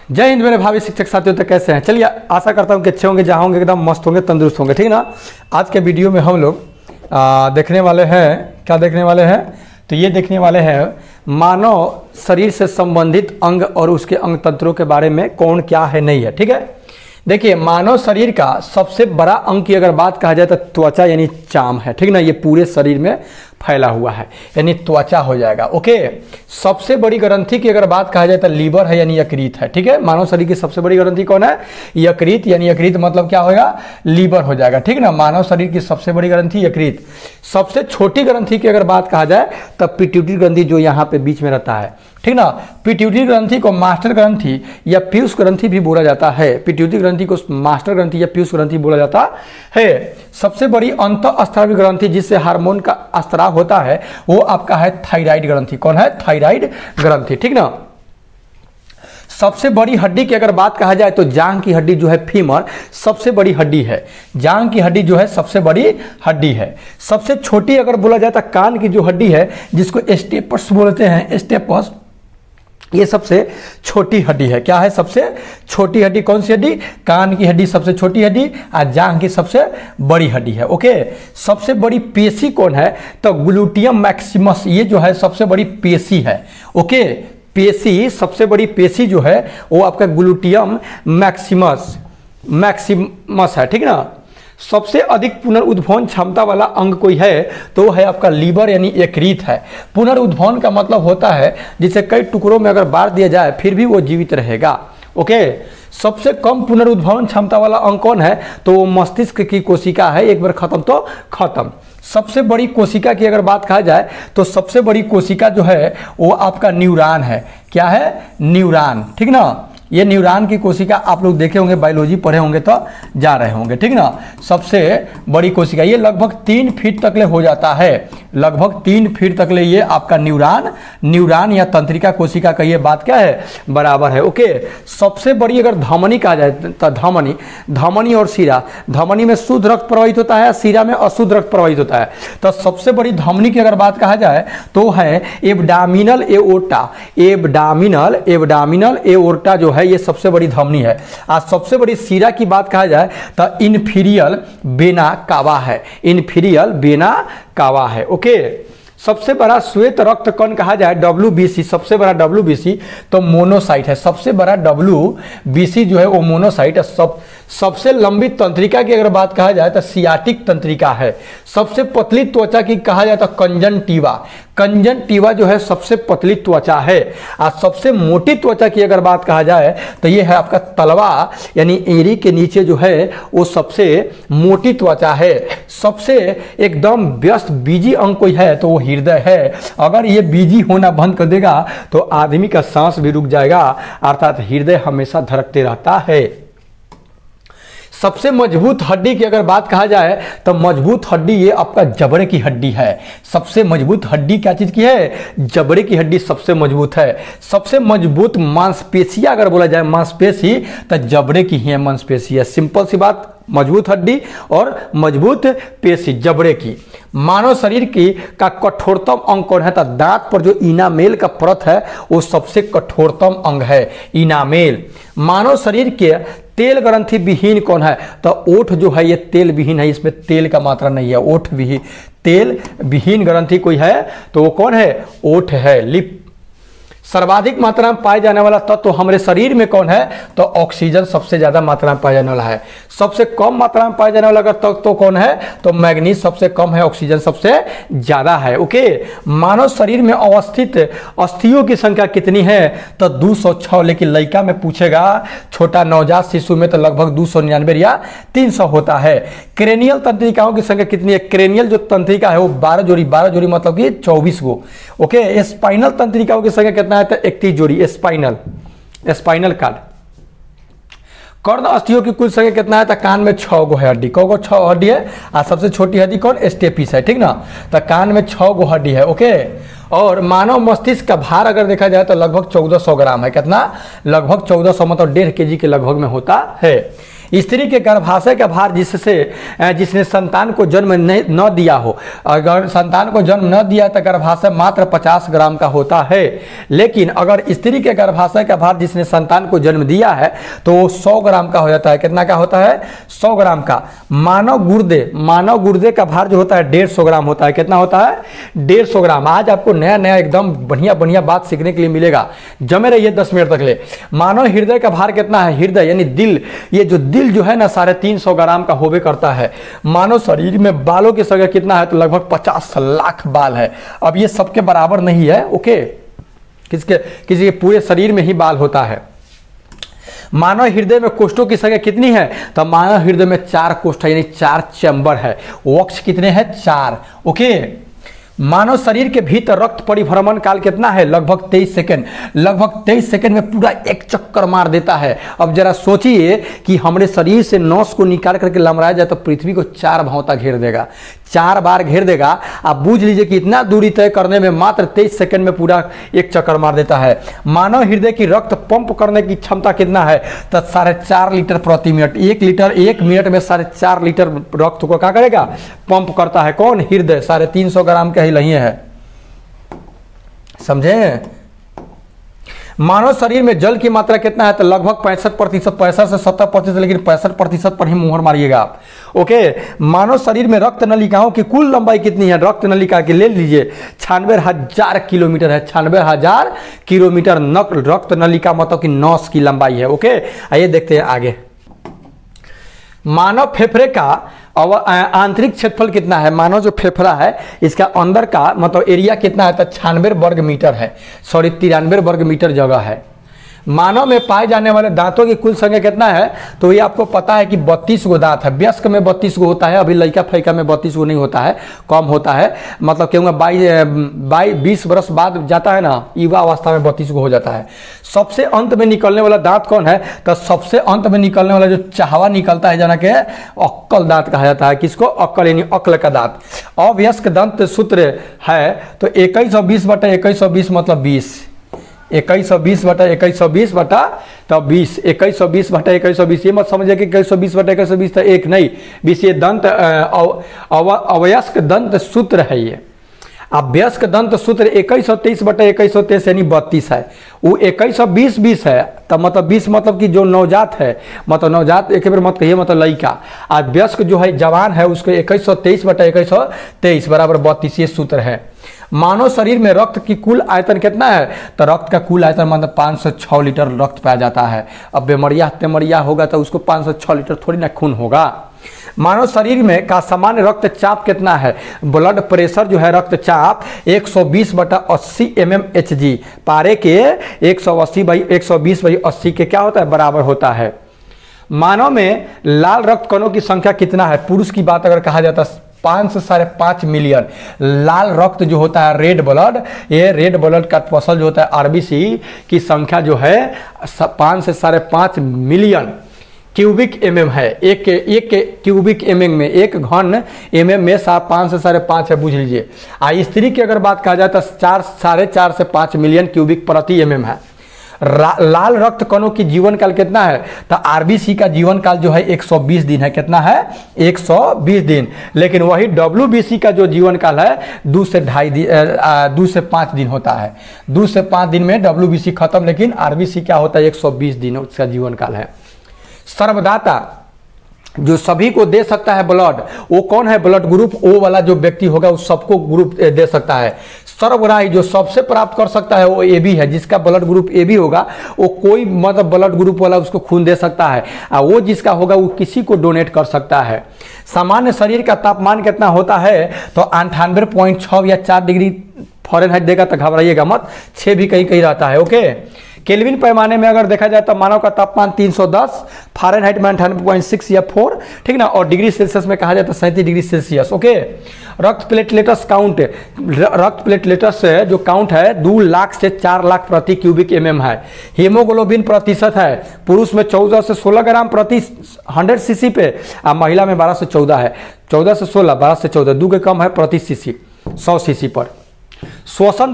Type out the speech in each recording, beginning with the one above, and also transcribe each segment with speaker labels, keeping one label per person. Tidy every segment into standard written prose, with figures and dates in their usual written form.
Speaker 1: जय हिंद मेरे भावी शिक्षक साथियों, तो कैसे हैं? चलिए, आशा करता हूं कि अच्छे होंगे, जहाँ होंगे एकदम मस्त होंगे, तंदुरुस्त होंगे, ठीक है ना। आज के वीडियो में हम लोग देखने वाले हैं, क्या देखने वाले हैं? तो ये देखने वाले हैं मानव शरीर से संबंधित अंग और उसके अंग तंत्रों के बारे में कौन क्या है नहीं है, ठीक है। देखिए, मानव शरीर का सबसे बड़ा अंग की अगर बात कहा जाए तो त्वचा यानी चाम है, ठीक ना। ये पूरे शरीर में फैला हुआ है यानी त्वचा हो जाएगा, ओके। सबसे बड़ी ग्रंथि की अगर बात कहा जाए तो लीवर है यानी यकृत है, ठीक है। मानव शरीर की सबसे बड़ी ग्रंथि कौन है? यकृत, यानी यकृत मतलब क्या होगा? लीवर हो जाएगा, ठीक ना। मानव शरीर की सबसे बड़ी ग्रंथि यकृत। सबसे छोटी ग्रंथि की अगर बात कहा जाए तो पिट्यूटरी ग्रंथि, जो यहाँ पे बीच में रहता है, ठीक ना। पिट्यूटरी ग्रंथि को मास्टर ग्रंथि या पीयूष ग्रंथि भी बोला जाता है। पिट्यूटरी ग्रंथि को मास्टर ग्रंथि या पीयूष ग्रंथि बोला जाता है। सबसे बड़ी अंतःस्रावी ग्रंथि जिससे हार्मोन का स्राव होता है वो आपका है थायराइड ग्रंथि। कौन है? थायराइड ग्रंथि, ठीक ना। सबसे बड़ी हड्डी की अगर बात कहा जाए तो जांघ की हड्डी जो है फीमर सबसे बड़ी हड्डी है। जांघ की हड्डी जो है सबसे बड़ी हड्डी है। सबसे छोटी अगर बोला जाए तो कान की जो हड्डी है जिसको स्टेपस बोलते हैं, स्टेपस, ये सबसे छोटी हड्डी है। क्या है? सबसे छोटी हड्डी कौन सी हड्डी? कान की हड्डी सबसे छोटी हड्डी और जांघ की सबसे बड़ी हड्डी है, ओके। सबसे बड़ी पेशी कौन है? तो ग्लूटियम मैक्सिमस, ये जो है सबसे बड़ी पेशी है, ओके। पेशी, सबसे बड़ी पेशी जो है वो आपका ग्लूटियम मैक्सिमस है, ठीक ना। सबसे अधिक पुनर्उद्भवन क्षमता वाला अंग कोई है तो वो है आपका लीवर यानी यकृत है। पुनर्उद्भवन का मतलब होता है जिसे कई टुकड़ों में अगर बांट दिया जाए फिर भी वो जीवित रहेगा, ओके। सबसे कम पुनर्उद्भवन क्षमता वाला अंग कौन है? तो वो मस्तिष्क की कोशिका है। एक बार खत्म तो खत्म। सबसे बड़ी कोशिका की अगर बात कहा जाए तो सबसे बड़ी कोशिका जो है वो आपका न्यूरॉन है। क्या है? न्यूरॉन, ठीक ना। ये न्यूरॉन की कोशिका आप लोग देखे होंगे, बायोलॉजी पढ़े होंगे तो जा रहे होंगे, ठीक ना। सबसे बड़ी कोशिका ये लगभग 3 फीट तक ले हो जाता है। लगभग 3 फीट तक ले ये आपका न्यूरॉन या तंत्रिका कोशिका का ये बात क्या है? बराबर है, ओके। सबसे बड़ी अगर धमनी कहा जाए तो धमनी और शिरा, धमनी में शुद्ध रक्त प्रवाहित होता है, शिरा में अशुद्ध रक्त प्रवाहित होता है। तो सबसे बड़ी धमनी की अगर बात कहा जाए तो है एब्डामिनल एओर्टा जो है ये सबसे बड़ी धमनी है। आज सबसे बड़ी शिरा की बात कहा जाए तो इंफीरियल वेना कावा है। इंफीरियल वेना कावा है, ओके। सबसे बड़ा श्वेत रक्त कण कहा जाए WBC, सबसे बड़ा WBC तो मोनोसाइट है। सबसे बड़ा WBC जो है वो मोनोसाइट है। सबसे लंबी तंत्रिका की अगर बात कहा जाए तो सियाटिक तंत्रिका है। सबसे पतली त्वचा की कहा जाए तो कंजंक्टिवा जो है सबसे पतली त्वचा है। और सबसे मोटी त्वचा की अगर बात कहा जाए तो ये है आपका तलवा यानी एड़ी के नीचे जो है वो सबसे मोटी त्वचा है। सबसे एकदम व्यस्त बीजी अंग कोई है तो वो हृदय है। अगर ये बीजी होना बंद कर देगा तो आदमी का सांस भी रुक जाएगा, अर्थात हृदय हमेशा धड़कते रहता है। सबसे मजबूत हड्डी की अगर बात कहा जाए तो मजबूत हड्डी ये आपका जबड़े की हड्डी है। सबसे मजबूत हड्डी क्या चीज की है? जबड़े की हड्डी सबसे मजबूत है। सबसे मजबूत मांसपेशियां अगर बोला जाए मांसपेशी तो जबड़े की ही मांसपेशी है। सिंपल सी बात, मजबूत हड्डी और मजबूत पेशी जबड़े की। मानव शरीर की का कठोरतम अंग कौन है? तो दांत पर जो इनामेल का परत है वो सबसे कठोरतम अंग है, इनामेल। मानव शरीर के तेल ग्रंथि विहीन कौन है? तो ओठ जो है ये तेल विहीन है, इसमें तेल का मात्रा नहीं है। ओठ विहीन, तेल विहीन ग्रंथि कोई है तो वो कौन है? ओठ है, लिप। सर्वाधिक मात्रा में पाए जाने वाला तत्व तो हमारे शरीर में कौन है? तो ऑक्सीजन सबसे ज्यादा मात्रा में पाया जाने वाला है। सबसे कम मात्रा में पाया जाने वाला अगर तत्व तो कौन है? तो मैग्नीज सबसे कम है, ऑक्सीजन सबसे ज्यादा है, ओके। मानव शरीर में अवस्थित अस्थियों की संख्या कितनी है? तो 206। लेकिन लड़का में पूछेगा, छोटा नवजात शिशु में तो लगभग 299 या 300 होता है। क्रेनियल तंत्रिकाओं की संख्या कितनी है? क्रेनियल जो तंत्रिका है वो 12 जोड़ी मतलब कि 24 गो, ओके। स्पाइनल तंत्रिकाओं की संख्या कितना है? तो 31 जोड़ी। Spinal cord. कर्ण अस्थियों की कुल संख्या कितना है? तो कान में 6 गो है हड्डी। कौन को 6 हड्डी है? और सबसे छोटी हड्डी कौन? स्टेपिस है, ठीक ना। तो कान में 6 गो हड्डी है, ओके। और मानव मस्तिष्क का भार अगर देखा जाए तो लगभग 1400 ग्राम है। कितना? लगभग 1400 मतलब 1.5 kg के लगभग में होता है। स्त्री के गर्भाशय का भार जिसने संतान को जन्म न दिया हो, अगर संतान को जन्म न दिया तो गर्भाशय मात्र 50 ग्राम का होता है। लेकिन अगर स्त्री के गर्भाशय का भार जिसने संतान को जन्म दिया है तो वो 100 ग्राम का हो जाता है। कितना का होता है? 100 ग्राम का। मानव गुर्दे का भार जो होता है 150 ग्राम होता है। कितना होता है? 150 ग्राम। आज आपको नया नया एकदम बढ़िया बढ़िया बात सीखने के लिए मिलेगा, जमे रहिए 10 मिनट तक ले। मानव हृदय का भार कितना है? हृदय यानी दिल, ये जो दिल जो है ना 350 ग्राम का होवे करता है। मानव शरीर में बालों की संख्या कितना है? तो लगभग 50 लाख बाल है। अब ये सबके बराबर नहीं है, ओके, किसी के पूरे शरीर में ही बाल होता है। मानव हृदय में कोष्ठों की संख्या कितनी है? तो मानव हृदय में 4 कोष्ठ यानी 4 चैम्बर है। वक्ष कितने हैं? 4, ओके। मानव शरीर के भीतर रक्त परिभ्रमण काल कितना है? लगभग 23 सेकंड। लगभग 23 सेकंड में पूरा एक चक्कर मार देता है। अब जरा सोचिए कि हमारे शरीर से नस को निकाल करके लमराया जाए तो पृथ्वी को 4 भाव तक घेर देगा, 4 बार घेर देगा। आप बूझ लीजिए कि इतना दूरी तय करने में मात्र 23 सेकंड में पूरा एक चक्कर मार देता है। मानव हृदय की रक्त पंप करने की क्षमता कितना है? तो 4.5 लीटर प्रति मिनट। 1 लीटर 1 मिनट में 4.5 लीटर रक्त को क्या करेगा? पंप करता है। कौन? हृदय। 350 ग्राम का ही नहीं है, समझे? मानव शरीर में जल की मात्रा कितना है? तो लगभग 65%, 65 से 70%, लेकिन 65% पर ही मुहर मारिएगा आप, ओके। मानव शरीर में रक्त नलिकाओं की कुल लंबाई कितनी है? रक्त नलिका की ले लीजिए 96,000 किलोमीटर है। 96,000 किलोमीटर रक्त नलिका मतलब कि नस की लंबाई है, ओके। आइए देखते हैं आगे। मानव फेफड़े का आंतरिक क्षेत्रफल कितना है? मानव जो फेफड़ा है इसका अंदर का मतलब एरिया कितना है? तो 96 वर्ग मीटर है, 93 वर्ग मीटर जगह है। मानव में पाए जाने वाले दांतों की कुल संख्या कितना है? तो ये आपको पता है कि 32 गो दांत है। वयस्क में 32 गो होता है, अभी लड़का फैका में 32 गो नहीं होता है, कम होता है। मतलब क्योंकि 20 वर्ष बाद जाता है ना, युवा अवस्था में 32 गो हो जाता है। सबसे अंत में निकलने वाला दांत कौन है? तो सबसे अंत में निकलने वाला जो चाहवा निकलता है जना के अक्कल दांत कहा जाता है। किसको? अक्कल यानी अक्ल का दांत। अवयस्क दंत सूत्र है तो 2120/2120 मतलब 20। 2120/2120 तो 20। 2120/2120 ये मत समझिए कि 2120/2120 तो एक नहीं, 20 ये दंत अवयस्क दंत सूत्र है। ये अभ्यस्क दंत सूत्र 2123/2123 यानी 32 है। वो 2120 है तब मतलब 20 मतलब कि जो नवजात है, मतलब नवजात एक बार मत कहिए, मतलब लड़का। अभ्यस्क जो है जवान है उसको 2123/2123 बराबर 32 ये सूत्र है। मानव शरीर में रक्त की कुल आयतन कितना है? तो रक्त का कुल आयतन मतलब 506 लीटर रक्त पाया जाता है। अब बेमरिया होगा तो उसको 506 लीटर थोड़ी ना खून होगा। मानव शरीर में का सामान्य रक्तचाप कितना है? ब्लड प्रेशर जो है रक्तचाप 120/80 mmHg पारे के 180/120/80 के क्या होता है? बराबर होता है। मानव में लाल रक्त कणों की संख्या कितना है? पुरुष की बात अगर कहा जाता है 5 से 5.5 मिलियन लाल रक्त जो होता है रेड ब्लड, ये रेड ब्लड का पसल जो होता है आरबीसी की संख्या जो है 5 से 5.5 मिलियन क्यूबिक एमएम है। एक क्यूबिक एमएम में, एक घन एमएम में 5 से 5.5 है, बुझ लीजिए। स्त्री की अगर बात कहा जाए तो 4 से 5 मिलियन क्यूबिक प्रति एमएम है। लाल रक्त कणों की जीवन काल कितना है? तो आरबीसी का जीवन काल जो है 120 दिन है। कितना है? 120 दिन। लेकिन वही डब्ल्यूबीसी का जो जीवन काल है 2 से 5 दिन होता है। 2 से 5 दिन में डब्ल्यूबीसी खत्म, लेकिन आरबीसी क्या होता है? 120 दिन उसका जीवन काल है। सर्वदाता जो सभी को दे सकता है ब्लड, वो कौन है? ब्लड ग्रुप ओ वाला जो व्यक्ति होगा वो सबको ग्रुप दे सकता है। सर्वग्राही जो सबसे प्राप्त कर सकता है वो AB है। जिसका ब्लड ग्रुप AB होगा वो कोई मतलब ब्लड ग्रुप वाला उसको खून दे सकता है, और वो जिसका होगा वो किसी को डोनेट कर सकता है। सामान्य शरीर का तापमान कितना होता है? तो 98.6 या 4 डिग्री फ़ारेनहाइट देगा तो घबराइएगा मत, 6 भी कहीं कहीं रहता है, ओके। केल्विन पैमाने में अगर देखा जाए तो मानव का तापमान 310, फ़ारेनहाइट में 98.6 या 4, ठीक ना, और डिग्री सेल्सियस में कहा जाए तो 37 डिग्री सेल्सियस, ओके। रक्त प्लेटलेट्स काउंट, रक्त प्लेटलेट्स जो काउंट है 2 लाख से 4 लाख प्रति क्यूबिक एमएम है। हीमोग्लोबिन प्रतिशत है पुरुष में 14 से 16 ग्राम प्रति 100 सीसी पे, और महिला में 12 से 14 है। 14 से 16, 12 से 14, 2 के कम है प्रति सीसी 100 सीसी पर। श्वसन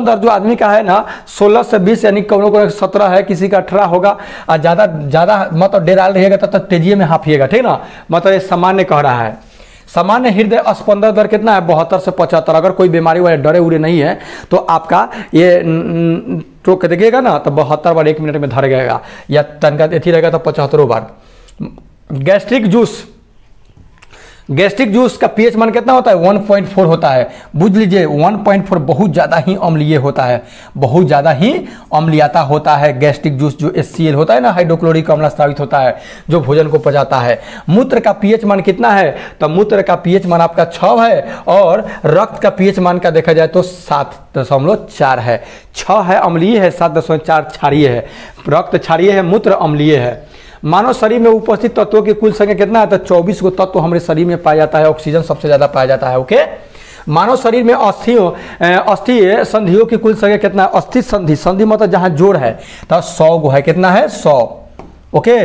Speaker 1: दर जो आदमी का है ना 16 से 20 यानी कौनों को 17 है, किसी का 18 होगा। और ज़्यादा मतलब डेराल रहिएगा तब तक तेजी में हाफिएगा, ठीक ना। मतलब ये सामान्य कह रहा है। सामान्य हृदय स्पंदन दर कितना है? 72 से 75। अगर कोई बीमारी वाले डरे उड़े नहीं है तो आपका ये टोक देखिएगा ना तो 72 बार 1 मिनट में धर गएगा, या तनका एथी रहेगा तो 75 बार। गैस्ट्रिक जूस का पीएच मान कितना होता है? 1.4 होता है। बुझ लीजिए 1.4 बहुत ज़्यादा ही अम्लीय होता है, बहुत ज़्यादा ही अम्लीयता होता है गैस्ट्रिक जूस। जो HCl होता है ना, हाइड्रोक्लोरिक अम्ल स्रावित होता है, जो भोजन को पचाता है। मूत्र का पीएच मान कितना है? तो मूत्र का पीएच मान आपका 6 है, और रक्त का पीएच मान का देखा जाए तो 7.4 है। 6 है अम्लीय है, 7.4 क्षारीय है। रक्त क्षारीय है, मूत्र अम्लीय है। मानव शरीर में उपस्थित तत्वों की कुल संख्या कितना है? तो 24 को तत्व हमारे शरीर में पाया जाता है। ऑक्सीजन सबसे ज्यादा पाया जाता है। ओके, मानव शरीर में अस्थि संधियों की कुल संख्या कितना है? अस्थि संधि मतलब जहां जोड़ है तो 100 गो है। कितना है? 100। ओके,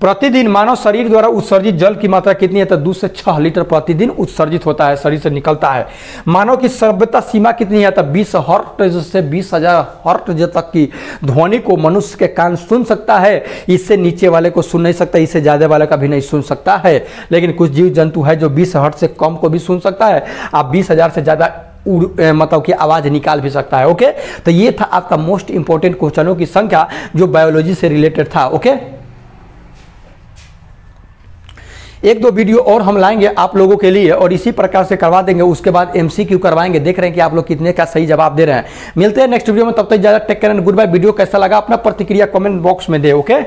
Speaker 1: प्रतिदिन मानव शरीर द्वारा उत्सर्जित जल की मात्रा कितनी है? तो 2 से 6 लीटर प्रतिदिन उत्सर्जित होता है, शरीर से निकलता है। मानव की सभ्यता सीमा कितनी है? तो 20 हर्ट्ज से 20,000 हर्ट्ज तक की ध्वनि को मनुष्य के कान सुन सकता है। इससे नीचे वाले को सुन नहीं सकता, इससे ज्यादा वाले का भी नहीं सुन सकता है। लेकिन कुछ जीव जंतु है जो 20 हर्ट्ज से कम को भी सुन सकता है। आप 20,000 से ज्यादा मतलब कि आवाज निकाल भी सकता है। ओके, तो ये था आपका मोस्ट इंपॉर्टेंट क्वेश्चनों की संख्या जो बायोलॉजी से रिलेटेड था। ओके, 1-2 वीडियो और हम लाएंगे आप लोगों के लिए और इसी प्रकार से करवा देंगे। उसके बाद MCQ करवाएंगे। देख रहे हैं कि आप लोग कितने का सही जवाब दे रहे हैं। मिलते हैं नेक्स्ट वीडियो में, तब तक ज़्यादा take care and good bye. Video कैसा लगा अपना प्रतिक्रिया कमेंट बॉक्स में दे। ओके।